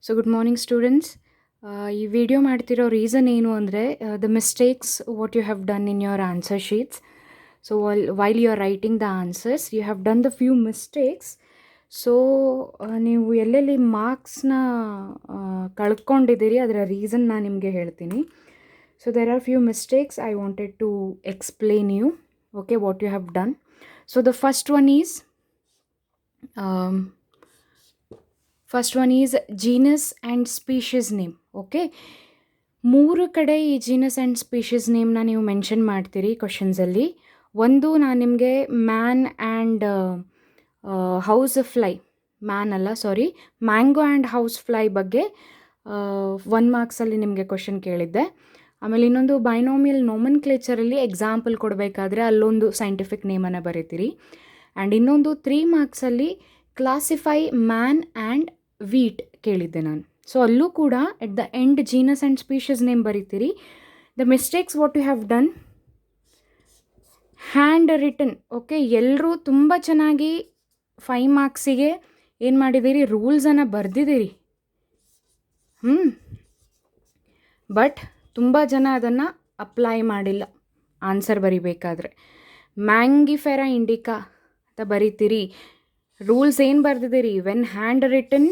So good morning students. ಈ video ಮಾಡ್ತಿರೋ reason ಏನು ಅಂದರೆ the mistakes what you have done in your answer sheets. So while you are writing the answers you have done the few mistakes. So ನೀವು ಎಲ್ಲೆಲ್ಲಿ ಮಾರ್ಕ್ಸ್ನ ಕಳ್ಕೊಂಡಿದ್ದೀರಿ ಅದರ reason ನಾನು ನಿಮಗೆ ಹೇಳ್ತೀನಿ. So there are few mistakes I wanted to explain you, okay, what you have done. So the first one is genus and species name. Okay, 3 ಕಡೆ ಈ ಜೀನಸ್ ಆ್ಯಂಡ್ ಸ್ಪೀಷೀಸ್ ನೇಮ್ನ ನೀವು ಮೆನ್ಷನ್ ಮಾಡ್ತೀರಿ ಕ್ವಶನ್ಸಲ್ಲಿ. ಒಂದು ನಾನು ನಿಮಗೆ man and house fly, man ಅಲ್ಲ ಸಾರಿ, mango and house fly ಬಗ್ಗೆ 1 ಮಾರ್ಕ್ಸಲ್ಲಿ ನಿಮಗೆ ಕ್ವಶನ್ ಕೇಳಿದ್ದೆ. ಆಮೇಲೆ ಇನ್ನೊಂದು ಬೈನೋಮಿಯಲ್ ನೋಮನ್ಕ್ಲೇಚರಲ್ಲಿ ಎಕ್ಸಾಂಪಲ್ ಕೊಡಬೇಕಾದ್ರೆ ಅಲ್ಲೊಂದು ಸೈಂಟಿಫಿಕ್ ನೇಮನ್ನು ಬರೀತೀರಿ. ಆ್ಯಂಡ್ ಇನ್ನೊಂದು 3 ಮಾರ್ಕ್ಸಲ್ಲಿ ಕ್ಲಾಸಿಫೈ ಮ್ಯಾನ್ ಆ್ಯಂಡ್ ವೀಟ್ ಕೇಳಿದ್ದೆ ನಾನು. ಸೊ ಅಲ್ಲೂ ಕೂಡ at the end genus and species name ಬರೀತೀರಿ. The mistakes what you have done, hand written. Okay, ಎಲ್ಲರೂ ತುಂಬ ಚೆನ್ನಾಗಿ 5 ಮಾರ್ಕ್ಸಿಗೆ ಏನು ಮಾಡಿದ್ದೀರಿ, ರೂಲ್ಸನ್ನು ಬರೆದಿದ್ದೀರಿ. ಬಟ್ ತುಂಬ ಜನ ಅದನ್ನು ಅಪ್ಲೈ ಮಾಡಿಲ್ಲ ಆನ್ಸರ್ ಬರಿಬೇಕಾದ್ರೆ. ಮ್ಯಾಂಗಿಫೆರಾ ಇಂಡಿಕಾ ಅಂತ ಬರೀತೀರಿ, ರೂಲ್ಸ್ ಏನು ಬರೆದಿದ್ದೀರಿ, when hand written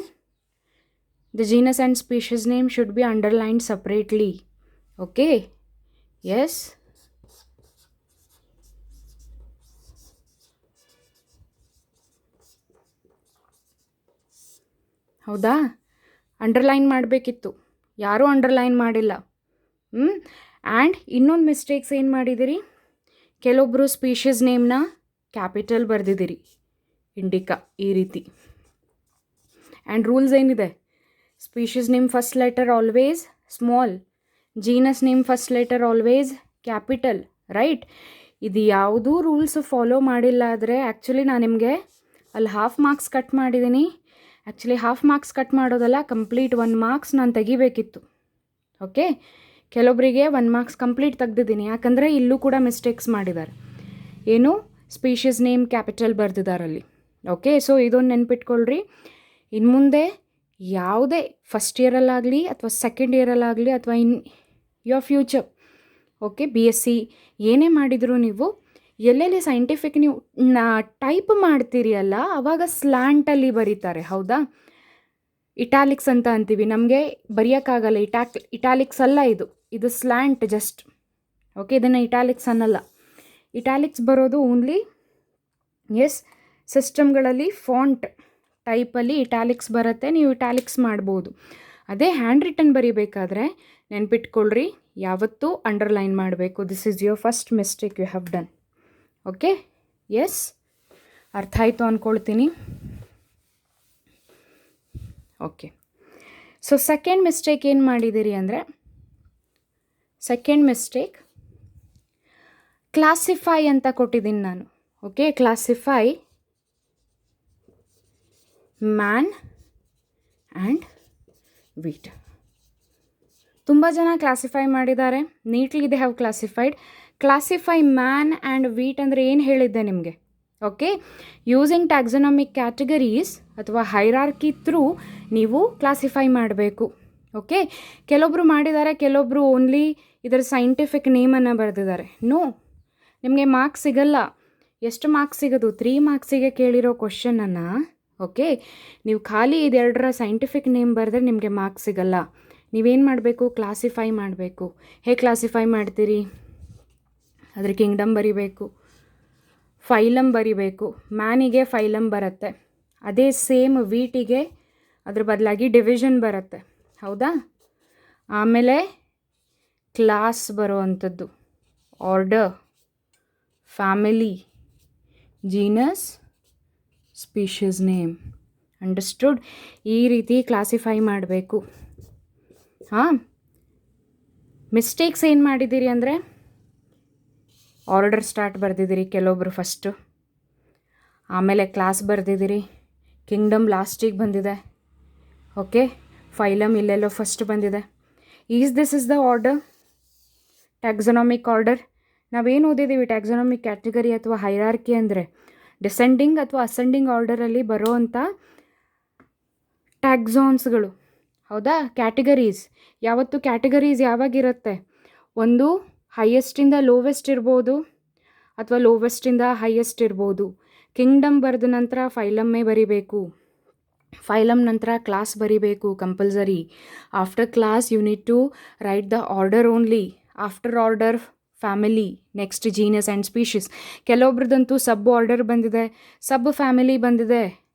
the genus and species name should be underlined separately. Okay, yes, ಹೌದಾ? ಅಂಡರ್ಲೈನ್ ಮಾಡಬೇಕಿತ್ತು, ಯಾರೂ ಅಂಡರ್ಲೈನ್ ಮಾಡಿಲ್ಲ. ಆ್ಯಂಡ್ ಇನ್ನೊಂದು ಮಿಸ್ಟೇಕ್ಸ್ ಏನು ಮಾಡಿದಿರಿ, ಕೆಲವೊಬ್ಬರು ಸ್ಪೀಷೀಸ್ ನೇಮ್ನ ಕ್ಯಾಪಿಟಲ್ ಬರೆದಿದ್ದೀರಿ, ಇಂಡಿಕಾ ಈ ರೀತಿ. ಆ್ಯಂಡ್ ರೂಲ್ಸ್ ಏನಿದೆ, species name first letter always small, genus name first letter always capital, right? ಇದು ಯಾವುದೂ ರೂಲ್ಸ್ ಫಾಲೋ ಮಾಡಿಲ್ಲ ಆದರೆ ಆ್ಯಕ್ಚುಲಿ ನಾನು ನಿಮಗೆ ಅಲ್ಲಿ ಹಾಫ್ ಮಾರ್ಕ್ಸ್ ಕಟ್ ಮಾಡಿದ್ದೀನಿ. ಆ್ಯಕ್ಚುಲಿ ಹಾಫ್ ಮಾರ್ಕ್ಸ್ ಕಟ್ ಮಾಡೋದಲ್ಲ, ಕಂಪ್ಲೀಟ್ 1 ಮಾರ್ಕ್ಸ್ ನಾನು ತೆಗಿಬೇಕಿತ್ತು. ಓಕೆ, ಕೆಲವೊಬ್ಬರಿಗೆ 1 ಮಾರ್ಕ್ಸ್ ಕಂಪ್ಲೀಟ್ ತೆಗ್ದಿದ್ದೀನಿ, ಯಾಕಂದರೆ ಇಲ್ಲೂ ಕೂಡ ಮಿಸ್ಟೇಕ್ಸ್ ಮಾಡಿದ್ದಾರೆ. ಏನು, ಸ್ಪೀಷೀಸ್ ನೇಮ್ ಕ್ಯಾಪಿಟಲ್ ಬರೆದಿದ್ದಾರಲ್ಲಿ. ಓಕೆ, ಸೊ ಇದೊಂದು ನೆನ್ಪಿಟ್ಕೊಳ್ರಿ. ಇನ್ನು ಮುಂದೆ ಯಾವುದೇ ಫಸ್ಟ್ ಇಯರಲ್ಲಾಗಲಿ ಅಥವಾ ಸೆಕೆಂಡ್ ಇಯರಲ್ಲಾಗಲಿ ಅಥವಾ in your future, okay, BSc ಏನೇ ಮಾಡಿದರೂ ನೀವು ಎಲ್ಲೆಲ್ಲಿ ಸೈಂಟಿಫಿಕ್ ನೀವು ಟೈಪ್ ಮಾಡ್ತೀರಿ ಅಲ್ಲ, ಆವಾಗ ಸ್ಲ್ಯಾಂಟಲ್ಲಿ ಬರೀತಾರೆ, ಹೌದಾ? ಇಟಾಲಿಕ್ಸ್ ಅಂತ ಅಂತೀವಿ, ನಮಗೆ ಬರೆಯೋಕ್ಕಾಗಲ್ಲ. ಇಟಾಲಿಕ್ಸ್ ಅಲ್ಲ ಇದು ಸ್ಲ್ಯಾಂಟ್ ಜಸ್ಟ್. ಓಕೆ, ಇದನ್ನು ಇಟಾಲಿಕ್ಸ್ ಅನ್ನಲ್ಲ. ಇಟಾಲಿಕ್ಸ್ ಬರೋದು ಓನ್ಲಿ ಸಿಸ್ಟಮ್ಗಳಲ್ಲಿ ಫಾಂಟ್ ಟೈಪಲ್ಲಿ ಇಟಾಲಿಕ್ಸ್ ಬರುತ್ತೆ, ನೀವು ಇಟಾಲಿಕ್ಸ್ ಮಾಡ್ಬೋದು. ಅದೇ ಹ್ಯಾಂಡ್ ರಿಟನ್ ಬರೀಬೇಕಾದ್ರೆ ನೆನ್ಪಿಟ್ಕೊಳ್ರಿ, ಯಾವತ್ತೂ ಅಂಡರ್ಲೈನ್ ಮಾಡಬೇಕು. This is your first mistake you have done. Okay, yes, ಅರ್ಥ ಆಯಿತು ಅಂದ್ಕೊಳ್ತೀನಿ. ಓಕೆ, ಸೊ ಸೆಕೆಂಡ್ ಮಿಸ್ಟೇಕ್ ಏನು ಮಾಡಿದ್ದೀರಿ ಅಂದರೆ, ಸೆಕೆಂಡ್ ಮಿಸ್ಟೇಕ್ ಕ್ಲಾಸಿಫೈ ಅಂತ ಕೊಟ್ಟಿದ್ದೀನಿ ನಾನು. Okay, classify man and wheat. ತುಂಬ ಜನ ಕ್ಲಾಸಿಫೈ ಮಾಡಿದ್ದಾರೆ, neatly they have classified. Classify man and wheat ಅಂದರೆ ಏನು ಹೇಳಿದ್ದೆ ನಿಮಗೆ? ಓಕೆ, ಯೂಸಿಂಗ್ ಟ್ಯಾಕ್ಸನಾಮಿಕ್ ಕ್ಯಾಟಗರೀಸ್ ಅಥವಾ ಹೈರಾರ್ಕಿ ಥ್ರೂ ನೀವು ಕ್ಲಾಸಿಫೈ ಮಾಡಬೇಕು. ಓಕೆ, ಕೆಲವೊಬ್ಬರು ಮಾಡಿದ್ದಾರೆ, ಕೆಲವೊಬ್ಬರು ಓನ್ಲಿ ಇದರ ಸೈಂಟಿಫಿಕ್ ನೇಮನ್ನು ಬರೆದಿದ್ದಾರೆ. ನೋ, ನಿಮಗೆ ಮಾರ್ಕ್ಸ್ ಸಿಗಲ್ಲ. ಎಷ್ಟು ಮಾರ್ಕ್ಸ್ ಸಿಗೋದು? 3 ಮಾರ್ಕ್ಸಿಗೆ ಕೇಳಿರೋ ಕ್ವಶನನ್ನು, ಓಕೆ, ನೀವು ಖಾಲಿ ಇದೆರಡರ ಸೈಂಟಿಫಿಕ್ ನೇಮ್ ಬರೆದ್ರೆ ನಿಮಗೆ ಮಾರ್ಕ್ಸ್ ಸಿಗಲ್ಲ. ನೀವೇನು ಮಾಡಬೇಕು? ಕ್ಲಾಸಿಫೈ ಮಾಡಬೇಕು. ಹೇಗೆ ಕ್ಲಾಸಿಫೈ ಮಾಡ್ತೀರಿ? ಅದ್ರ ಕಿಂಗ್ಡಮ್ ಬರಿಬೇಕು, ಫೈಲಮ್ ಬರಿಬೇಕು. ಮ್ಯಾನಿಗೆ ಫೈಲಮ್ ಬರುತ್ತೆ, ಅದೇ ಸೇಮ್ ವೀಟಿಗೆ ಅದ್ರ ಬದಲಾಗಿ ಡಿವಿಷನ್ ಬರುತ್ತೆ, ಹೌದಾ? ಆಮೇಲೆ ಕ್ಲಾಸ್ ಬರೋ ಅಂಥದ್ದು, order, family, genus, species name. Understood? ಈ ರೀತಿ ಕ್ಲಾಸಿಫೈ ಮಾಡಬೇಕು. ಮಿಸ್ಟೇಕ್ಸ್ ಏನು ಮಾಡಿದ್ದೀರಿ ಅಂದರೆ, ಆರ್ಡರ್ ಸ್ಟಾರ್ಟ್ ಬರೆದಿದ್ದೀರಿ ಕೆಲವೊಬ್ಬರು ಫಸ್ಟು, ಆಮೇಲೆ ಕ್ಲಾಸ್ ಬರೆದಿದ್ದೀರಿ, ಕಿಂಗ್ಡಮ್ ಲಾಸ್ಟಿಗೆ ಬಂದಿದೆ. ಓಕೆ, ಫೈಲಮ್ ಇಲ್ಲೆಲ್ಲೋ ಫಸ್ಟ್ ಬಂದಿದೆ. This is the order, taxonomic order. ನಾವೇನು ಓದಿದ್ದೀವಿ? ಟ್ಯಾಕ್ಸನಾಮಿಕ್ ಕ್ಯಾಟಗರಿ ಅಥವಾ ಹೈರಾರ್ಕಿ ಅಂದರೆ ಡಿಸೆಂಡಿಂಗ್ ಅಥವಾ ಅಸೆಂಡಿಂಗ್ ಆರ್ಡರಲ್ಲಿ ಬರೋವಂಥ ಟ್ಯಾಕ್ಸಾನ್ಸ್ಗಳು, ಹೌದಾ? ಕ್ಯಾಟಗರೀಸ್ ಯಾವತ್ತು ಕ್ಯಾಟಗರೀಸ್ ಯಾವಾಗಿರುತ್ತೆ? ಒಂದು ಹೈಯೆಸ್ಟಿಂದ ಲೋವೆಸ್ಟ್ ಇರ್ಬೋದು ಅಥವಾ ಲೋವೆಸ್ಟಿಂದ ಹೈಯೆಸ್ಟ್ ಇರ್ಬೋದು. ಕಿಂಗ್ಡಮ್ ಬರೆದ ನಂತರ ಫೈಲಮ್ಮೇ ಬರಿಬೇಕು. ಫೈಲಮ್ ನಂತರ ಕ್ಲಾಸ್ ಬರಿಬೇಕು compulsory. After class you need to write the order only. After order family, next genus and species. ಕೆಲವೊಬ್ರದ್ದಂತೂ ಸಬ್ ಆರ್ಡರ್ ಬಂದಿದೆ, ಸಬ್ ಫ್ಯಾಮಿಲಿ ಬಂದಿದೆ.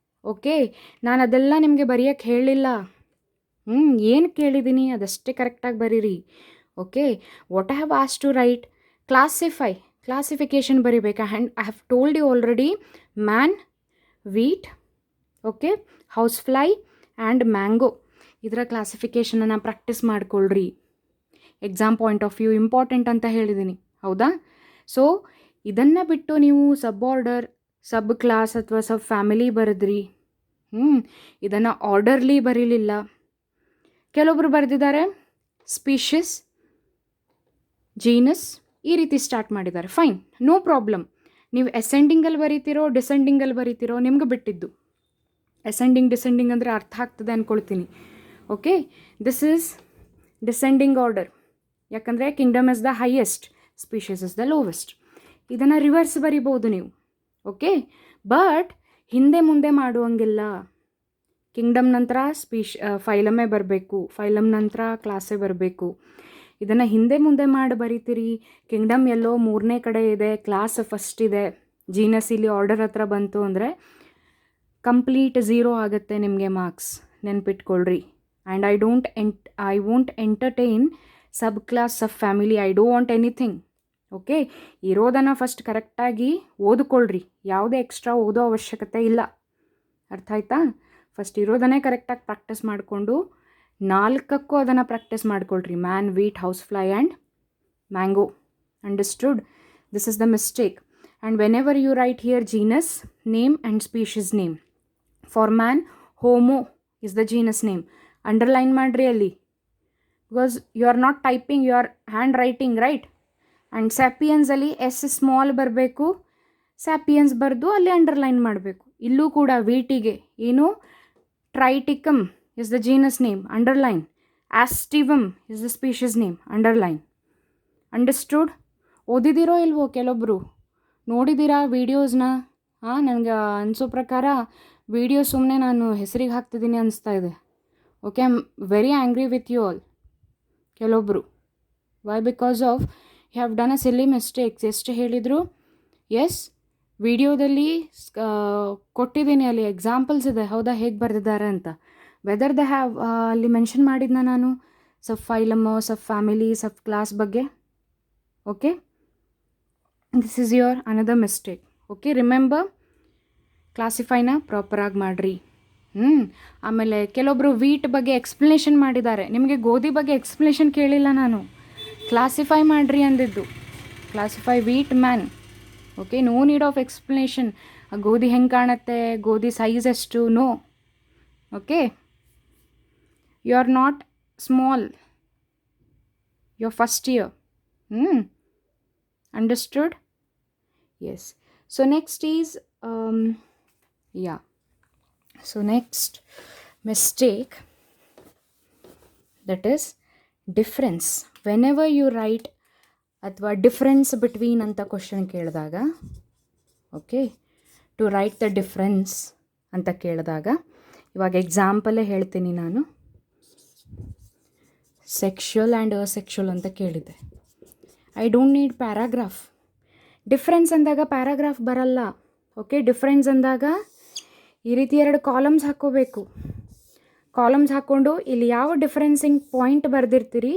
ಓಕೆ, ನಾನು ಅದೆಲ್ಲ ನಿಮಗೆ ಬರೆಯೋಕ್ಕೆ ಹೇಳಿಲ್ಲ. ಏನು ಕೇಳಿದ್ದೀನಿ ಅದಷ್ಟೇ ಕರೆಕ್ಟಾಗಿ ಬರೀರಿ. Okay, what I have asked to write classification ಬರಿಬೇಕಾ? And I have told you already man, wheat, okay, house fly and mango. ಇದರ ಕ್ಲಾಸಿಫಿಕೇಷನನ್ನು ಪ್ರಾಕ್ಟೀಸ್ ಮಾಡ್ಕೊಳ್ರಿ. Exam point of view important ಅಂತ ಹೇಳಿದ್ದೀನಿ, ಹೌದಾ? ಸೊ ಇದನ್ನು ಬಿಟ್ಟು ನೀವು ಸಬ್ ಆರ್ಡರ್, ಸಬ್ ಕ್ಲಾಸ್ ಅಥವಾ ಸಬ್ ಫ್ಯಾಮಿಲಿ ಬರೆದ್ರಿ. ಇದನ್ನು ಆರ್ಡರ್ಲಿ ಬರೀಲಿಲ್ಲ. ಕೆಲವೊಬ್ರು ಬರೆದಿದ್ದಾರೆ ಸ್ಪೀಷೀಸ್, ಜೀನಸ್ ಈ ರೀತಿ ಸ್ಟಾರ್ಟ್ ಮಾಡಿದ್ದಾರೆ. Fine, no problem. ನೀವು ಅಸೆಂಡಿಂಗಲ್ಲಿ ಬರೀತಿರೋ ಡಿಸೆಂಡಿಂಗಲ್ಲಿ ಬರೀತಿರೋ ನಿಮ್ಗೆ ಬಿಟ್ಟಿದ್ದು. ಅಸೆಂಡಿಂಗ್ ಡಿಸೆಂಡಿಂಗ್ ಅಂದರೆ ಅರ್ಥ ಆಗ್ತದೆ ಅಂದ್ಕೊಳ್ತೀನಿ. Okay, this is descending order. ಯಾಕಂದರೆ kingdom is the highest, species is the lowest. ಇದನ್ನು ರಿವರ್ಸ್ ಬರಿಬೋದು ನೀವು. ಓಕೆ, ಬಟ್ ಹಿಂದೆ ಮುಂದೆ ಮಾಡುವಂಗಿಲ್ಲ. ಕಿಂಗ್ಡಮ್ ನಂತರ ಫೈಲಮೇ ಬರಬೇಕು, ಫೈಲಮ್ ನಂತರ ಕ್ಲಾಸೇ ಬರಬೇಕು. ಇದನ್ನು ಹಿಂದೆ ಮುಂದೆ ಮಾಡಿ ಬರಿತೀರಿ. ಕಿಂಗ್ಡಮ್ ಎಲ್ಲೋ 3ನೇ ಕಡೆ ಇದೆ, ಕ್ಲಾಸ್ ಫಸ್ಟ್ ಇದೆ, ಜೀನಸ್ ಇಲ್ಲಿ ಆರ್ಡರ್ ಹತ್ರ ಬಂತು ಅಂದರೆ ಕಂಪ್ಲೀಟ್ 0 ಆಗುತ್ತೆ ನಿಮಗೆ ಮಾರ್ಕ್ಸ್. ನೆನ್ಪಿಟ್ಕೊಳ್ರಿ. And I won't entertain sub class, sub family. I don't want anything. Okay, ಇರೋದನ್ನು ಫಸ್ಟ್ ಕರೆಕ್ಟಾಗಿ ಓದ್ಕೊಳ್ರಿ. ಯಾವುದೇ ಎಕ್ಸ್ಟ್ರಾ ಓದೋ ಅವಶ್ಯಕತೆ ಇಲ್ಲ. ಅರ್ಥ ಆಯ್ತಾ? ಫಸ್ಟ್ ಇರೋದನ್ನೇ ಕರೆಕ್ಟಾಗಿ ಪ್ರಾಕ್ಟೀಸ್ ಮಾಡಿಕೊಂಡು 4ಕ್ಕೂ ಅದನ್ನು ಪ್ರಾಕ್ಟೀಸ್ ಮಾಡ್ಕೊಳ್ರಿ. Man, wheat, house fly and mango. Understood? This is the mistake. And whenever you write here genus name and species name. For man, Homo is the genus name. Underline ಮಾಡ್ರಿ ಅಲ್ಲಿ. Because you are not typing, you are hand writing, right? And sapiens ಅಲ್ಲಿ S small ಬರಬೇಕು. ಸ್ಯಾಪಿಯನ್ಸ್ ಬರೆದು ಅಲ್ಲಿ underline ಮಾಡಬೇಕು. ಇಲ್ಲೂ ಕೂಡ ವೀಟಿಗೆ ಏನು ಟ್ರೈಟಿಕಮ್ is the genus name, underline. Astivum is the species name, underline. Understood? ಓದಿದಿರೋ ಇಲ್ವೋ? ಕೆಲವೊಬ್ಬರು ನೋಡಿದ್ದೀರಾ ವೀಡಿಯೋಸ್ನ? ನನಗೆ ಅನಿಸೋ ಪ್ರಕಾರ ವೀಡಿಯೋ ಸುಮ್ಮನೆ ನಾನು ಹೆಸರಿಗೆ ಹಾಕ್ತಿದ್ದೀನಿ ಅನಿಸ್ತಾ ಇದೆ. Okay, I am very angry with you all. ಕೆಲವೊಬ್ಬರು why? Because of you have done a silly mistakes. ಎಷ್ಟು ಹೇಳಿದರು? ಎಸ್, ವಿಡಿಯೋದಲ್ಲಿ ಕೊಟ್ಟಿದ್ದೀನಿ, ಅಲ್ಲಿ ಎಕ್ಸಾಂಪಲ್ಸ್ ಇದೆ, ಹೌದಾ, ಹೇಗೆ ಬರೆದಿದ್ದಾರೆ ಅಂತ. ವೆದರ್ ದ ಹ್ಯಾವ್ ಅಲ್ಲಿ ಮೆನ್ಷನ್ ಮಾಡಿದ್ನ ನಾನು ಸಬ್ ಫೈಲಮ್ಮು, ಸಬ್ ಫ್ಯಾಮಿಲಿ, ಸಬ್ ಕ್ಲಾಸ್ ಬಗ್ಗೆ. Okay, this is your another mistake. Okay, remember, ಕ್ಲಾಸಿಫೈನ ಪ್ರಾಪರಾಗಿ ಮಾಡಿರಿ. ಆಮೇಲೆ ಕೆಲವೊಬ್ಬರು ವೀಟ್ ಬಗ್ಗೆ ಎಕ್ಸ್ಪ್ಲನೇಷನ್ ಮಾಡಿದ್ದಾರೆ. ನಿಮಗೆ ಗೋಧಿ ಬಗ್ಗೆ ಎಕ್ಸ್ಪ್ಲನೇಷನ್ ಕೇಳಿಲ್ಲ ನಾನು, ಕ್ಲಾಸಿಫೈ ಮಾಡಿರಿ ಅಂದಿದ್ದು. Classify wheat, man. Okay, no need of explanation. ಗೋಧಿ ಹೆಂಗೆ ಕಾಣುತ್ತೆ, ಗೋಧಿ ಸೈಜ್ ಎಷ್ಟು, no. Okay, you are not small, you are first year. Understood? Yes. So next is so next mistake, that is difference. Whenever you write ಅಥವಾ difference between ಅಂತ question ಕೇಳಿದಾಗ, okay, to write the difference ಅಂತ ಕೇಳಿದಾಗ, ಇವಾಗ ಎಕ್ಸಾಂಪಲೇ ಹೇಳ್ತೀನಿ ನಾನು. Sexual and asexual ಅಂತ ಕೇಳಿದೆ. I don't need paragraph. Difference ಅಂದಾಗ ಪ್ಯಾರಾಗ್ರಾಫ್ ಬರಲ್ಲ. ಓಕೆ, ಡಿಫ್ರೆನ್ಸ್ ಅಂದಾಗ ಈ ರೀತಿ 2 ಕಾಲಮ್ಸ್ ಹಾಕ್ಕೋಬೇಕು. ಕಾಲಮ್ಸ್ ಹಾಕ್ಕೊಂಡು ಇಲ್ಲಿ ಯಾವ ಡಿಫ್ರೆನ್ಸಿಂಗ್ ಪಾಯಿಂಟ್ ಬರೆದಿರ್ತೀರಿ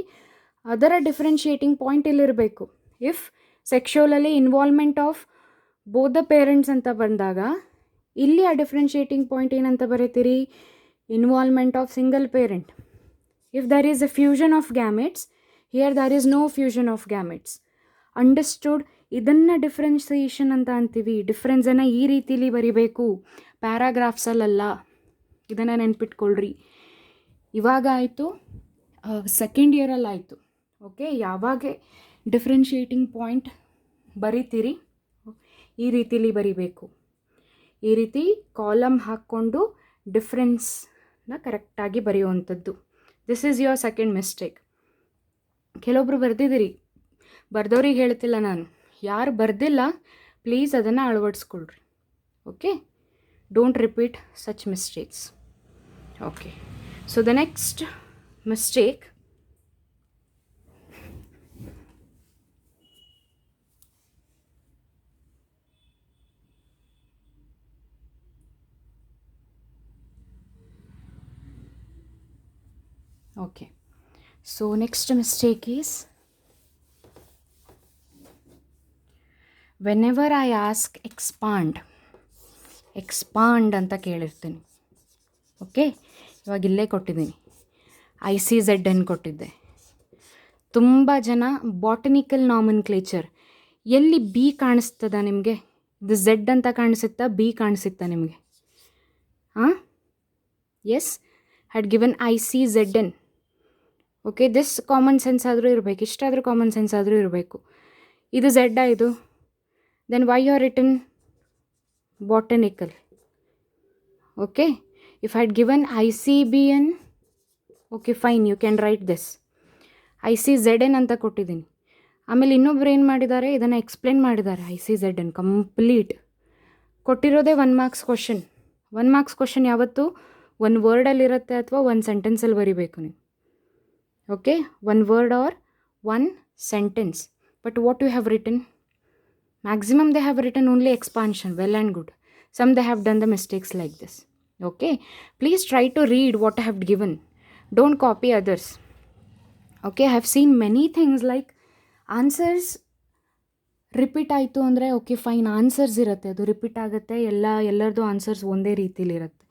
ಅದರ ಡಿಫ್ರೆನ್ಷಿಯೇಟಿಂಗ್ ಪಾಯಿಂಟ್ ಇಲ್ಲಿರಬೇಕು. ಇಫ್ ಸೆಕ್ಷುವಲಲ್ಲಿ involvement of both the parents ಅಂತ ಬಂದಾಗ ಇಲ್ಲಿ ಆ ಡಿಫ್ರೆನ್ಷಿಯೇಟಿಂಗ್ ಪಾಯಿಂಟ್ ಏನಂತ ಬರೀತೀರಿ? Involvement of single parent. If there is a fusion of gametes, here there is no fusion of gametes. Understood? ಇದನ್ನು ಡಿಫ್ರೆನ್ಸಿಯೇಷನ್ ಅಂತ ಅಂತೀವಿ. ಡಿಫ್ರೆನ್ಸನ್ನು ಈ ರೀತಿಲಿ ಬರಿಬೇಕು, ಪ್ಯಾರಾಗ್ರಾಫ್ಸಲ್ಲ. ಇದನ್ನು ನೆನ್ಪಿಟ್ಕೊಳ್ರಿ. ಇವಾಗ ಆಯಿತು, ಸೆಕೆಂಡ್ ಇಯರಲ್ಲಿ ಆಯಿತು. ಓಕೆ, ಯಾವಾಗ ಡಿಫ್ರೆನ್ಷಿಯೇಟಿಂಗ್ ಪಾಯಿಂಟ್ ಬರಿತೀರಿ ಈ ರೀತಿಲಿ ಬರಿಬೇಕು. ಈ ರೀತಿ ಕಾಲಮ್ ಹಾಕ್ಕೊಂಡು ಡಿಫ್ರೆನ್ಸ್ನ ಕರೆಕ್ಟಾಗಿ ಬರೆಯುವಂಥದ್ದು. This is your second mistake. ಕೆಲವೊಬ್ರು ಬರೆದಿದ್ದೀರಿ, ಬರ್ದವ್ರಿಗೆ ಹೇಳ್ತಿಲ್ಲ ನಾನು, ಯಾರು ಬರ್ದಿಲ್ಲ ಪ್ಲೀಸ್ ಅದನ್ನು ಅಳವಡಿಸ್ಕೊಳ್ರಿ. Okay, don't repeat such mistakes. Okay, so the next mistake, okay, so next mistake is whenever I ask expand ಅಂತ ಕೇಳಿರ್ತೀನಿ. ಓಕೆ, ಇವಾಗ ಇಲ್ಲೇ ಕೊಟ್ಟಿದ್ದೀನಿ, ICZ ಅನ್ನು ಕೊಟ್ಟಿದ್ದೆ. ತುಂಬ ಜನ ಬಾಟನಿಕಲ್ ನಾಮನ್ಕ್ಲೇಚರ್ ಎಲ್ಲಿ ಬಿ ಕಾಣಿಸ್ತದ ನಿಮಗೆ? ಇದು Z ಅಂತ ಕಾಣಿಸುತ್ತಾ, ಬಿ ಕಾಣಿಸುತ್ತಾ ನಿಮಗೆ? ಹಾಂ, yes, had given ICZN. Okay, this common sense ಆದರೂ ಇರಬೇಕು, ಇಷ್ಟಾದರೂ ಕಾಮನ್ ಸೆನ್ಸ್ ಆದರೂ ಇರಬೇಕು. ಇದು Z ಇದು, then why you are written botanical? Okay, if had given ICBN, okay fine, you can write this. ICZN ಅಂತ ಕೊಟ್ಟಿದ್ದೀನಿ. ಆಮೇಲೆ ಇನ್ನೊಬ್ರು ಏನು ಮಾಡಿದ್ದಾರೆ, ಇದನ್ನು ಎಕ್ಸ್ಪ್ಲೇನ್ ಮಾಡಿದ್ದಾರೆ. ICZN ಕಂಪ್ಲೀಟ್ ಕೊಟ್ಟಿರೋದೇ 1 ಮಾರ್ಕ್ಸ್ ಕ್ವಶನ್. 1 ಮಾರ್ಕ್ಸ್ ಕ್ವಶನ್ ಯಾವತ್ತು 1 ವರ್ಡಲ್ಲಿರುತ್ತೆ ಅಥವಾ 1 ಸೆಂಟೆನ್ಸಲ್ಲಿ ಬರೀಬೇಕು ನೀವು. Okay, 1 word or 1 sentence. But what you have written? Maximum they have written only expansion. Well and good. Some they have done the mistakes like this. Okay, please try to read what I have given. Don't copy others. Okay, I have seen many things like answers repeat ಆಯಿತು ಅಂದರೆ okay fine, answers ಇರುತ್ತೆ, ಅದು repeat ಆಗುತ್ತೆ, ಎಲ್ಲರದ್ದು answers ಒಂದೇ ರೀತಿಲಿರುತ್ತೆ.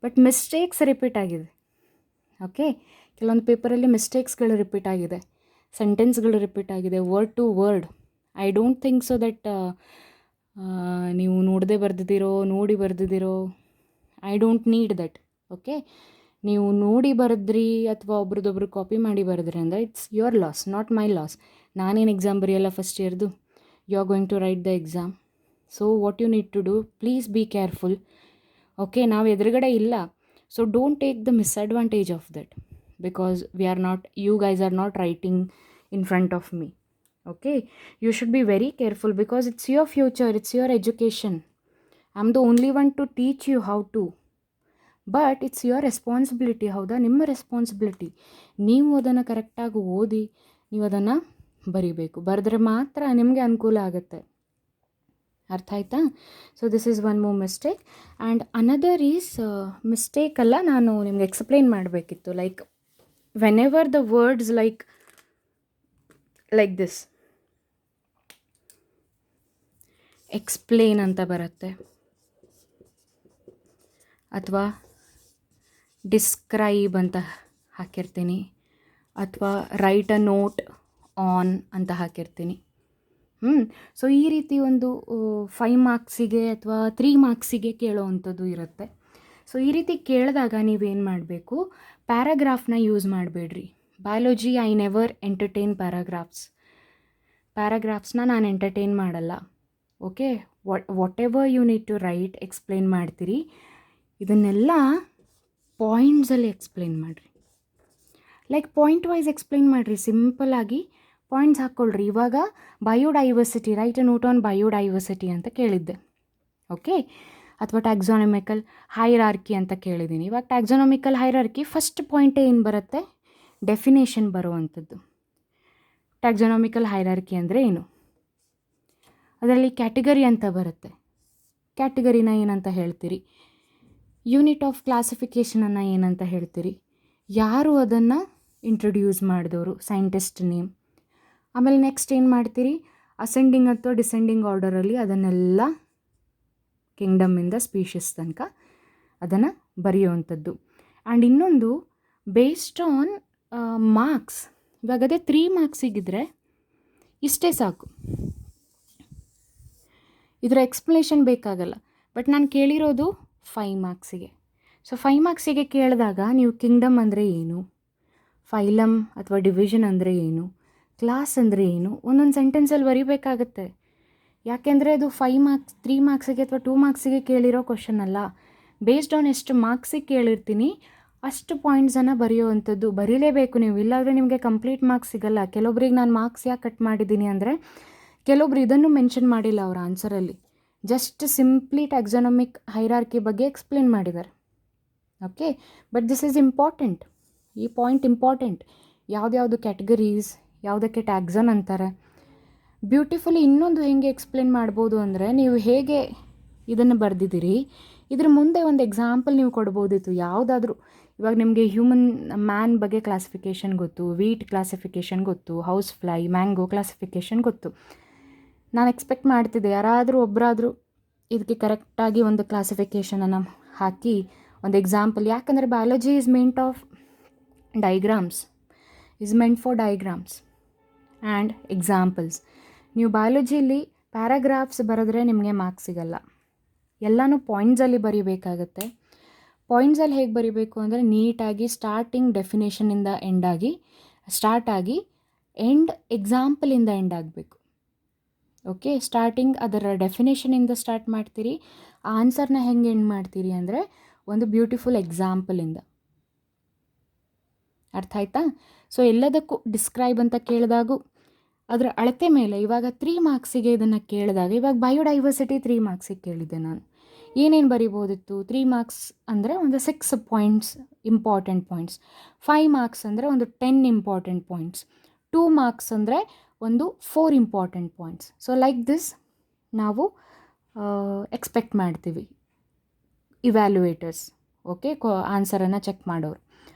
But mistakes repeat ಆಗಿದೆ. Okay, ಕೆಲವೊಂದು ಪೇಪರಲ್ಲಿ ಮಿಸ್ಟೇಕ್ಸ್ಗಳು ರಿಪೀಟ್ ಆಗಿದೆ, ಸೆಂಟೆನ್ಸ್ಗಳು ರಿಪೀಟ್ ಆಗಿದೆ, word to word. I don't think so that ನೀವು ನೋಡದೆ ಬರೆದಿದ್ದೀರೋ, ನೋಡಿ ಬರೆದಿದ್ದೀರೋ. I don't need that. Okay, ನೀವು ನೋಡಿ ಬರೆದ್ರಿ ಅಥವಾ ಒಬ್ರದ್ದೊಬ್ರು ಕಾಪಿ ಮಾಡಿ ಬರೆದ್ರಿ ಅಂದರೆ it's your loss, not my loss. ನಾನೇನು ಎಕ್ಸಾಮ್ ಬರೆಯಲ್ಲ ಫಸ್ಟ್ ಇಯರ್ದು. You are going to write the exam. So what you need to do, please be careful. Okay, ನಾವು ಎದುರುಗಡೆ ಇಲ್ಲ, so don't take the misadvantage of that. Because you guys are not writing in front of me. Okay, you should be very careful because it's your future, it's your education. I'm the only one to teach you how to, but it's your responsibility. ಹೌದಾ, ನಿಮ್ಮ responsibility. ನೀವು ಅದನ್ನು ಕರೆಕ್ಟಾಗಿ ಓದಿ ನೀವು ಅದನ್ನು ಬರಿಬೇಕು. ಬರೆದ್ರೆ ಮಾತ್ರ ನಿಮಗೆ ಅನುಕೂಲ ಆಗುತ್ತೆ. ಅರ್ಥ ಆಯ್ತಾ? So this is 1 more mistake. And another is mistake ಅಲ್ಲ, ನಾನು ನಿಮ್ಗೆ ಎಕ್ಸ್ಪ್ಲೇನ್ ಮಾಡಬೇಕಿತ್ತು. Like whenever the words like this explain ಅಂತ ಬರುತ್ತೆ ಅಥವಾ ಡಿಸ್ಕ್ರೈಬ್ ಅಂತ ಹಾಕಿರ್ತೀನಿ ಅಥವಾ ರೈಟ್ ಅ ನೋಟ್ ಆನ್ ಅಂತ ಹಾಕಿರ್ತೀನಿ. ಸೊ ಈ ರೀತಿ ಒಂದು 5 ಮಾರ್ಕ್ಸಿಗೆ ಅಥವಾ 3 ಮಾರ್ಕ್ಸಿಗೆ ಕೇಳೋ ಅಂಥದ್ದು ಇರುತ್ತೆ. ಸೊ ಈ ರೀತಿ ಕೇಳಿದಾಗ ನೀವೇನು ಮಾಡಬೇಕು, ಪ್ಯಾರಾಗ್ರಾಫ್ನ ಯೂಸ್ ಮಾಡಬೇಡ್ರಿ. ಬಯಾಲಜಿ ಐ ನೆವರ್ ಎಂಟರ್ಟೈನ್ ಪ್ಯಾರಾಗ್ರಾಫ್ಸ್ನ ನಾನು ಎಂಟರ್ಟೈನ್ ಮಾಡಲ್ಲ. Okay, whatever you need to write explain ಮಾಡ್ತೀರಿ, ಇದನ್ನೆಲ್ಲ ಪಾಯಿಂಟ್ಸಲ್ಲಿ ಎಕ್ಸ್ಪ್ಲೇನ್ ಮಾಡಿರಿ. ಲೈಕ್ ಪಾಯಿಂಟ್ ವೈಸ್ ಎಕ್ಸ್ಪ್ಲೇನ್ ಮಾಡಿರಿ, ಸಿಂಪಲ್ಲಾಗಿ ಪಾಯಿಂಟ್ಸ್ ಹಾಕ್ಕೊಳ್ರಿ. ಇವಾಗ biodiversity, write a note on biodiversity ಅಂತ ಕೇಳಿದ್ದೆ. ಓಕೆ, ಅಥವಾ ಟ್ಯಾಕ್ಸಾನಮಿಕಲ್ ಹೈರಾರ್ಕಿ ಅಂತ ಕೇಳಿದ್ದೀನಿ. ಇವಾಗ ಟ್ಯಾಕ್ಸಾನಮಿಕಲ್ ಹೈರಾರ್ಕಿ ಫಸ್ಟ್ ಪಾಯಿಂಟೇ ಏನು ಬರುತ್ತೆ, ಡೆಫಿನೇಷನ್ ಬರುವಂಥದ್ದು. ಟ್ಯಾಕ್ಸಾನಮಿಕಲ್ ಹೈರಾರ್ಕಿ ಅಂದರೆ ಏನು, ಅದರಲ್ಲಿ ಕ್ಯಾಟಗರಿ ಅಂತ ಬರುತ್ತೆ. ಕ್ಯಾಟಗರಿನ ಏನಂತ ಹೇಳ್ತೀರಿ, ಯೂನಿಟ್ ಆಫ್ ಕ್ಲಾಸಿಫಿಕೇಷನನ್ನು ಏನಂತ ಹೇಳ್ತೀರಿ, ಯಾರು ಅದನ್ನು ಇಂಟ್ರೊಡ್ಯೂಸ್ ಮಾಡಿದವರು, ಸೈಂಟಿಸ್ಟ್ ನೇಮ್. ಆಮೇಲೆ ನೆಕ್ಸ್ಟ್ ಏನು ಮಾಡ್ತೀರಿ, ಅಸೆಂಡಿಂಗ್ ಅಥವಾ ಡಿಸೆಂಡಿಂಗ್ ಆರ್ಡರಲ್ಲಿ ಅದನ್ನೆಲ್ಲ ಕಿಂಗ್ಡಮ್ಮಿಂದ ಸ್ಪೀಷೀಸ್ ತನಕ ಅದನ್ನು ಬರೆಯುವಂಥದ್ದು. ಆ್ಯಂಡ್ ಇನ್ನೊಂದು ಬೇಸ್ಡ್ ಆನ್ ಮಾರ್ಕ್ಸ್. ಇವಾಗ ಅದೇ 3 ಮಾರ್ಕ್ಸಿಗಿದ್ರೆ ಇಷ್ಟೇ ಸಾಕು, ಇದರ ಎಕ್ಸ್ಪ್ಲನೇಷನ್ ಬೇಕಾಗಲ್ಲ. ಬಟ್ ನಾನು ಕೇಳಿರೋದು 5 ಮಾರ್ಕ್ಸಿಗೆ. ಸೊ 5 ಮಾರ್ಕ್ಸಿಗೆ ಕೇಳಿದಾಗ ನೀವು ಕಿಂಗ್ಡಮ್ ಅಂದರೆ ಏನು, ಫೈಲಮ್ ಅಥವಾ ಡಿವಿಷನ್ ಅಂದರೆ ಏನು, ಕ್ಲಾಸ್ ಅಂದರೆ ಏನು, ಒಂದೊಂದು ಸೆಂಟೆನ್ಸಲ್ಲಿ ಬರೀಬೇಕಾಗತ್ತೆ. ಯಾಕೆಂದರೆ ಅದು 5 ಮಾರ್ಕ್ಸ್ 3 ಮಾರ್ಕ್ಸಿಗೆ ಅಥವಾ 2 ಮಾರ್ಕ್ಸಿಗೆ ಕೇಳಿರೋ ಕ್ವಶನ್ ಅಲ್ಲ. ಬೇಸ್ಡ್ ಆನ್ ಎಷ್ಟು ಮಾರ್ಕ್ಸಿಗೆ ಕೇಳಿರ್ತೀನಿ ಅಷ್ಟು ಪಾಯಿಂಟ್ಸನ್ನು ಬರೆಯುವಂಥದ್ದು ಬರೀಲೇಬೇಕು ನೀವು, ಇಲ್ಲಾಂದರೆ ನಿಮಗೆ ಕಂಪ್ಲೀಟ್ ಮಾರ್ಕ್ಸ್ ಸಿಗಲ್ಲ. ಕೆಲವೊಬ್ರಿಗೆ ನಾನು ಮಾರ್ಕ್ಸ್ ಯಾಕೆ ಕಟ್ ಮಾಡಿದ್ದೀನಿ ಅಂದರೆ, ಕೆಲವೊಬ್ರು ಇದನ್ನು ಮೆನ್ಷನ್ ಮಾಡಿಲ್ಲ ಅವರ ಆನ್ಸರಲ್ಲಿ, ಜಸ್ಟ್ ಸಿಂಪ್ಲಿ ಟ್ಯಾಕ್ಸಾನಮಿಕ್ ಹೈರಾರ್ಕಿ ಬಗ್ಗೆ ಎಕ್ಸ್ಪ್ಲೇನ್ ಮಾಡಿದ್ದಾರೆ. Okay, but this is important, ಈ ಪಾಯಿಂಟ್ ಇಂಪಾರ್ಟೆಂಟ್. ಯಾವುದ್ಯಾವುದು ಕ್ಯಾಟಗರೀಸ್, ಯಾವುದಕ್ಕೆ ಟ್ಯಾಕ್ಸನ್ ಅಂತಾರೆ, ಬ್ಯೂಟಿಫುಲಿ ಇನ್ನೊಂದು ಹೇಗೆ ಎಕ್ಸ್ಪ್ಲೇನ್ ಮಾಡ್ಬೋದು ಅಂದರೆ, ನೀವು ಹೇಗೆ ಇದನ್ನು ಬರೆದಿದ್ದೀರಿ ಇದ್ರ ಮುಂದೆ ಒಂದು ಎಕ್ಸಾಂಪಲ್ ನೀವು ಕೊಡ್ಬೋದಿತ್ತು ಯಾವುದಾದ್ರೂ. ಇವಾಗ ನಿಮಗೆ ಹ್ಯೂಮನ್ ಮ್ಯಾನ್ ಬಗ್ಗೆ ಕ್ಲಾಸಿಫಿಕೇಷನ್ ಗೊತ್ತು, ವೀಟ್ ಕ್ಲಾಸಿಫಿಕೇಷನ್ ಗೊತ್ತು, ಹೌಸ್ ಫ್ಲೈ, ಮ್ಯಾಂಗೋ ಕ್ಲಾಸಿಫಿಕೇಷನ್ ಗೊತ್ತು. ನಾನು ಎಕ್ಸ್ಪೆಕ್ಟ್ ಮಾಡ್ತಿದ್ದೆ ಯಾರಾದರೂ ಒಬ್ಬರಾದರೂ ಇದಕ್ಕೆ ಕರೆಕ್ಟಾಗಿ ಒಂದು ಕ್ಲಾಸಿಫಿಕೇಷನನ್ನು ಹಾಕಿ ಒಂದು ಎಕ್ಸಾಂಪಲ್. ಯಾಕಂದರೆ biology is meant of diagrams, is meant for diagrams and examples. ನೀವು ಬಯಾಲಜಿಲಿ ಪ್ಯಾರಾಗ್ರಾಫ್ಸ್ ಬರೆದ್ರೆ ನಿಮಗೆ ಮಾರ್ಕ್ಸ್ ಸಿಗಲ್ಲ, ಎಲ್ಲನೂ ಪಾಯಿಂಟ್ಸಲ್ಲಿ ಬರೀಬೇಕಾಗತ್ತೆ. ಪಾಯಿಂಟ್ಸಲ್ಲಿ ಹೇಗೆ ಬರೀಬೇಕು ಅಂದರೆ, ನೀಟಾಗಿ ಸ್ಟಾರ್ಟಿಂಗ್ ಡೆಫಿನೇಷನಿಂದ ಸ್ಟಾರ್ಟ್ ಆಗಿ ಎಂಡ್ ಎಕ್ಸಾಂಪಲಿಂದ ಎಂಡ್ ಆಗಬೇಕು. ಓಕೆ, ಸ್ಟಾರ್ಟಿಂಗ್ ಅದರ ಡೆಫಿನೇಷನಿಂದ ಸ್ಟಾರ್ಟ್ ಮಾಡ್ತೀರಿ, ಆನ್ಸರ್ನ ಹೆಂಗೆ ಎಂಡ್ ಮಾಡ್ತೀರಿ ಅಂದರೆ ಒಂದು ಬ್ಯೂಟಿಫುಲ್ ಎಕ್ಸಾಂಪಲಿಂದ. ಅರ್ಥ ಆಯ್ತಾ? ಸೊ ಎಲ್ಲದಕ್ಕೂ ಡಿಸ್ಕ್ರೈಬ್ ಅಂತ ಕೇಳಿದಾಗೂ ಅದರ ಅಳತೆ ಮೇಲೆ, ಇವಾಗ 3 ಮಾರ್ಕ್ಸಿಗೆ ಇದನ್ನು ಕೇಳಿದಾಗ, ಇವಾಗ ಬಯೋಡೈವರ್ಸಿಟಿ 3 ಮಾರ್ಕ್ಸಿಗೆ ಕೇಳಿದ್ದೆ ನಾನು, ಏನೇನು ಬರಿಬೋದಿತ್ತು? 3 ಮಾರ್ಕ್ಸ್ ಅಂದರೆ ಒಂದು 6 ಪಾಯಿಂಟ್ಸ್ ಇಂಪಾರ್ಟೆಂಟ್ ಪಾಯಿಂಟ್ಸ್, 5 ಮಾರ್ಕ್ಸ್ ಅಂದರೆ ಒಂದು 10 ಇಂಪಾರ್ಟೆಂಟ್ ಪಾಯಿಂಟ್ಸ್, 2 ಮಾರ್ಕ್ಸ್ ಅಂದರೆ ಒಂದು 4 important points. So like this ನಾವು ಎಕ್ಸ್ಪೆಕ್ಟ್ ಮಾಡ್ತೀವಿ ಇವ್ಯಾಲ್ಯುಯೇಟರ್ಸ್. ಓಕೆ, ಆನ್ಸರನ್ನು ಚೆಕ್ ಮಾಡೋರು.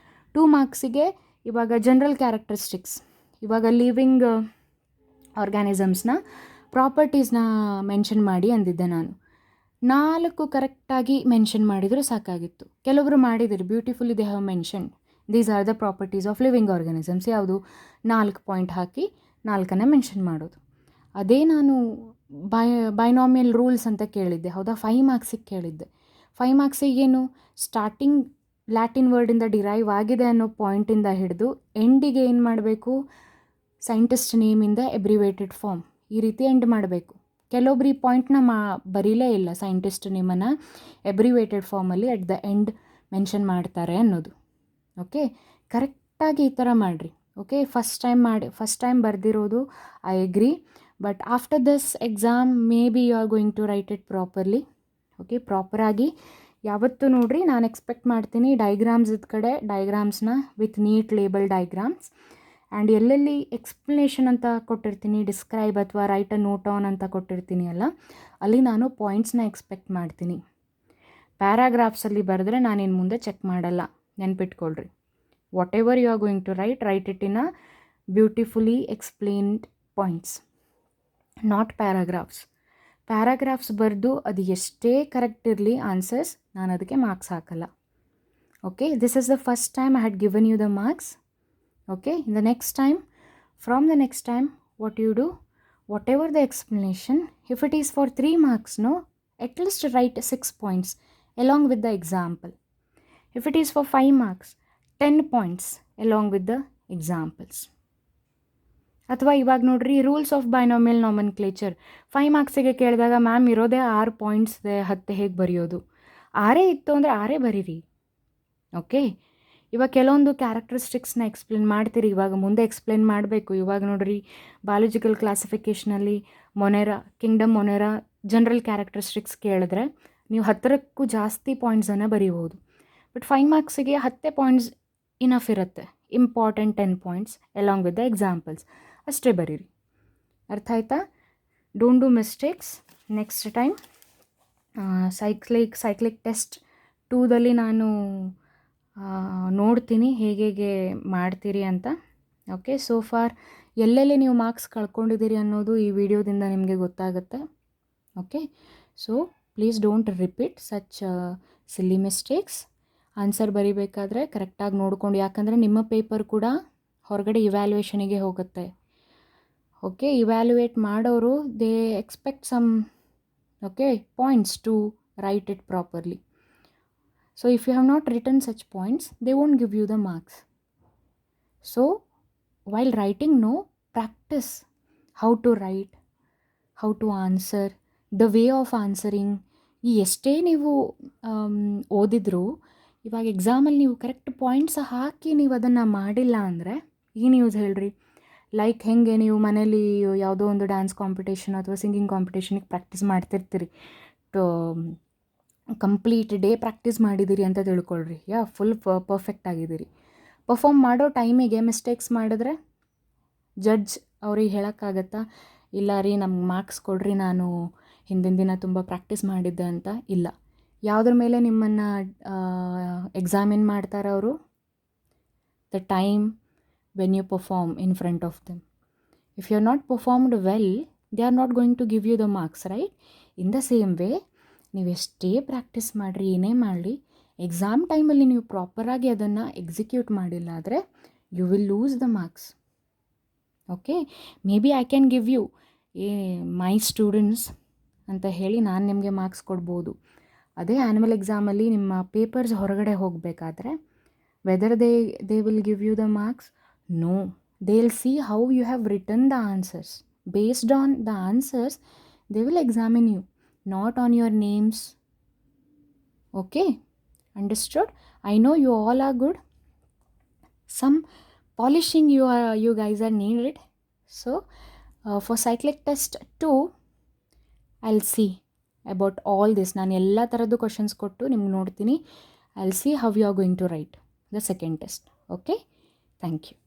2 ಮಾರ್ಕ್ಸಿಗೆ ಇವಾಗ ಜನರಲ್ ಕ್ಯಾರೆಕ್ಟರಿಸ್ಟಿಕ್ಸ್, ಇವಾಗ ಲಿವಿಂಗ್ ಆರ್ಗ್ಯಾನಿಸಮ್ಸ್ನ ಪ್ರಾಪರ್ಟೀಸ್ನ ಮೆನ್ಷನ್ ಮಾಡಿ ಅಂದಿದ್ದೆ ನಾನು. 4 ಕರೆಕ್ಟಾಗಿ ಮೆನ್ಷನ್ ಮಾಡಿದರೂ ಸಾಕಾಗಿತ್ತು. ಕೆಲವೊಬ್ಬರು ಮಾಡಿದ್ರು beautifully, they have mention these are the properties of living organisms. ಯಾವುದು 4 ಪಾಯಿಂಟ್ ಹಾಕಿ 4 ಮೆನ್ಷನ್ ಮಾಡೋದು. ಅದೇ ನಾನು ಬೈನಾಮಿಯಲ್ ರೂಲ್ಸ್ ಅಂತ ಕೇಳಿದ್ದೆ, ಹೌದಾ, 5 ಮಾರ್ಕ್ಸಿಗೆ ಕೇಳಿದ್ದೆ. 5 ಮಾರ್ಕ್ಸಿಗೇನು, ಸ್ಟಾರ್ಟಿಂಗ್ ಲ್ಯಾಟಿನ್ ವರ್ಡಿಂದ ಡಿರೈವ್ ಆಗಿದೆ ಅನ್ನೋ ಪಾಯಿಂಟಿಂದ ಹಿಡಿದು ಎಂಡಿಗೆ ಏನು ಮಾಡಬೇಕು, ಸೈಂಟಿಸ್ಟ್ ನೇಮಿಂದ ಎಬ್ರಿವೇಟೆಡ್ ಫಾರ್ಮ್ ಈ ರೀತಿ ಎಂಡ್ ಮಾಡಬೇಕು. ಕೆಲವೊಬ್ರು ಈ ಪಾಯಿಂಟ್ನ ಬರೀಲೇ ಇಲ್ಲ, ಸೈಂಟಿಸ್ಟ್ ನೇಮನ್ನು ಎಬ್ರಿವೇಟೆಡ್ ಫಾರ್ಮಲ್ಲಿ ಅಟ್ ದ ಎಂಡ್ ಮೆನ್ಷನ್ ಮಾಡ್ತಾರೆ ಅನ್ನೋದು. ಓಕೆ, ಕರೆಕ್ಟಾಗಿ ಈ ಥರ ಮಾಡಿರಿ. ಓಕೆ, ಫಸ್ಟ್ ಟೈಮ್ ಬರೆದಿರೋದು I agree, but after this exam may be you are going to write it properly. Okay, ಪ್ರಾಪರಾಗಿ ಯಾವತ್ತೂ ನೋಡಿರಿ, ನಾನು ಎಕ್ಸ್ಪೆಕ್ಟ್ ಮಾಡ್ತೀನಿ ಡೈಗ್ರಾಮ್ಸ್ ಕಡೆ ಡೈಗ್ರಾಮ್ಸ್ನ with neat label diagrams, and ಎಲ್ಲೆಲ್ಲಿ ಎಕ್ಸ್ಪ್ಲನೇಷನ್ ಅಂತ ಕೊಟ್ಟಿರ್ತೀನಿ, ಡಿಸ್ಕ್ರೈಬ್ ಅಥವಾ ರೈಟ್ ಅ ನೋಟ್ ಆನ್ ಅಂತ ಕೊಟ್ಟಿರ್ತೀನಿ ಅಲ್ಲ, ಅಲ್ಲಿ ನಾನು ಪಾಯಿಂಟ್ಸ್ನ ಎಕ್ಸ್ಪೆಕ್ಟ್ ಮಾಡ್ತೀನಿ. ಪ್ಯಾರಾಗ್ರಾಫ್ಸಲ್ಲಿ ಬರೆದ್ರೆ ನಾನಿನ್ನು ಮುಂದೆ ಚೆಕ್ ಮಾಡಲ್ಲ, ನೆನ್ಪಿಟ್ಕೊಳ್ರಿ. Whatever you are going to write it in a beautifully explained points, not paragraphs ಬರೆದು ಅದು ಎಷ್ಟೇ ಕರೆಕ್ಟ್ ಇರಲಿ ಆನ್ಸರ್ಸ್, ನಾನು ಅದಕ್ಕೆ ಮಾರ್ಕ್ಸ್ ಹಾಕಲ್ಲ. Okay, this is the first time I had given you the marks. Okay, in the next time, from the next time, what you do, whatever the explanation, if it is for 3 marks, no, at least write 6 points along with the example. If it is for 5 marks, 10 points along with the examples. ಅಥವಾ ಇವಾಗ ನೋಡ್ರಿ, rules of binomial ನಾಮನ್ಕ್ಲೇಚರ್ 5 ಮಾರ್ಕ್ಸಿಗೆ ಕೇಳಿದಾಗ ma'am ಇರೋದೇ 6 points ಇದೆ, 10 ಹೇಗೆ ಬರೆಯೋದು? 6 ಇತ್ತು ಅಂದರೆ 6 ಬರೀರಿ. ಓಕೆ, ಇವಾಗ ಕೆಲವೊಂದು ಕ್ಯಾರೆಕ್ಟರಿಸ್ಟಿಕ್ಸ್ನ ಎಕ್ಸ್ಪ್ಲೇನ್ ಮಾಡ್ತೀರಿ, ಇವಾಗ ಮುಂದೆ ಎಕ್ಸ್ಪ್ಲೇನ್ ಮಾಡಬೇಕು. ಇವಾಗ ನೋಡ್ರಿ, ಬಯಾಲಜಿಕಲ್ ಕ್ಲಾಸಿಫಿಕೇಷನಲ್ಲಿ ಕಿಂಗ್ಡಮ್ ಮೊನೆರಾ ಜನರಲ್ ಕ್ಯಾರೆಕ್ಟರಿಸ್ಟಿಕ್ಸ್ ಕೇಳಿದ್ರೆ ನೀವು 10ಕ್ಕೂ ಜಾಸ್ತಿ ಪಾಯಿಂಟ್ಸನ್ನು ಬರೀಬೋದು. ಬಟ್ 5 ಮಾರ್ಕ್ಸಿಗೆ 10 ಪಾಯಿಂಟ್ಸ್ ಇನಫ್ ಇರುತ್ತೆ, important 10 points along with the examples ಅಷ್ಟೇ ಬರೀರಿ. ಅರ್ಥ ಆಯ್ತಾ? Don't do mistakes next time. Cyclic test 2ದಲ್ಲಿ ನಾನು ನೋಡ್ತೀನಿ ಹೇಗೆ ಮಾಡ್ತೀರಿ ಅಂತ. ಓಕೆ, ಸೋ ಫಾರ್ ಎಲ್ಲೆಲ್ಲಿ ನೀವು ಮಾರ್ಕ್ಸ್ ಕಳ್ಕೊಂಡಿದ್ದೀರಿ ಅನ್ನೋದು ಈ ವಿಡಿಯೋದಿಂದ ನಿಮಗೆ ಗೊತ್ತಾಗುತ್ತೆ. Okay, so please don't repeat such silly mistakes. Answer ಬರೀಬೇಕಾದ್ರೆ ಕರೆಕ್ಟಾಗಿ ನೋಡ್ಕೊಂಡು, ಯಾಕಂದರೆ ನಿಮ್ಮ ಪೇಪರ್ ಕೂಡ ಹೊರಗಡೆ ಇವ್ಯಾಲ್ಯೂಯೇಷನಿಗೆ ಹೋಗುತ್ತೆ. ಓಕೆ, ಇವ್ಯಾಲ್ಯೂಯೇಟ್ ಮಾಡೋರು they expect some points to write it properly. So if you have not written such points, they won't give you the marks. So while writing, practice how to write, how to answer, the way of answering. ಈ ಎಷ್ಟೇ ನೀವು ಓದಿದ್ರು ಇವಾಗ ಎಕ್ಸಾಮಲ್ಲಿ ನೀವು correct points ಹಾಕಿ ನೀವು ಅದನ್ನು ಮಾಡಿಲ್ಲ ಅಂದರೆ ಏನು ಯೂಸ್ ಹೇಳ್ರಿ. ಲೈಕ್ ಹೆಂಗೆ ನೀವು ಮನೇಲಿ ಯಾವುದೋ ಒಂದು ಡ್ಯಾನ್ಸ್ ಕಾಂಪಿಟೇಷನ್ ಅಥವಾ ಸಿಂಗಿಂಗ್ ಕಾಂಪಿಟೇಷನಿಗೆ ಪ್ರಾಕ್ಟೀಸ್ ಮಾಡ್ತಿರ್ತೀರಿ, ಕಂಪ್ಲೀಟ್ ಡೇ ಪ್ರಾಕ್ಟೀಸ್ ಮಾಡಿದ್ದೀರಿ ಅಂತ ತಿಳ್ಕೊಳ್ರಿ, ಫುಲ್ ಪರ್ಫೆಕ್ಟ್ ಆಗಿದ್ದೀರಿ. ಪರ್ಫಾರ್ಮ್ ಮಾಡೋ ಟೈಮಿಗೆ ಮಿಸ್ಟೇಕ್ಸ್ ಮಾಡಿದ್ರೆ ಜಡ್ಜ್ ಅವ್ರಿಗೆ ಹೇಳೋಕ್ಕಾಗತ್ತಾ, ಇಲ್ಲ ರೀ ನಮ್ಗೆ ಮಾರ್ಕ್ಸ್ ಕೊಡ್ರಿ, ನಾನು ಹಿಂದಿನ ದಿನ ತುಂಬ ಪ್ರಾಕ್ಟೀಸ್ ಮಾಡಿದ್ದೆ ಅಂತ? ಇಲ್ಲ. ಯಾವುದ್ರ ಮೇಲೆ ನಿಮ್ಮನ್ನು ಎಕ್ಸಾಮಿನ್ ಮಾಡ್ತಾರೆ ಅವರು? The time when you perform in front of them. If you are not performed well, they are not going to give you the marks, right? In the same way, ನೀವು ಎಷ್ಟೇ ಪ್ರಾಕ್ಟೀಸ್ ಮಾಡಿರಿ, ಏನೇ ಮಾಡಲಿ, exam ಟೈಮಲ್ಲಿ ನೀವು ಪ್ರಾಪರಾಗಿ ಅದನ್ನು execute ಮಾಡಿಲ್ಲ ಆದರೆ you will lose the marks. Okay, maybe I can give you my students ಅಂತ ಹೇಳಿ ನಾನು ನಿಮಗೆ ಮಾರ್ಕ್ಸ್ ಕೊಡ್ಬೋದು. ಅದೇ ಆ್ಯನ್ಯುವಲ್ ಎಕ್ಸಾಮಲ್ಲಿ ನಿಮ್ಮ ಪೇಪರ್ಸ್ ಹೊರಗಡೆ ಹೋಗಬೇಕಾದ್ರೆ whether they will give you the marks? No, they will see how you have written the answers. Based on the answers they will examine you, not on your names. Okay, understood? I know you all are good. Some polishing you guys are needed. So for cyclic test 2 I'll see about all this. ನಾನು ಎಲ್ಲ ಥರದ್ದು questions ಕೊಟ್ಟು ನಿಮ್ಗೆ ನೋಡ್ತೀನಿ. I'll see how you are going to write the second test. Okay, thank you.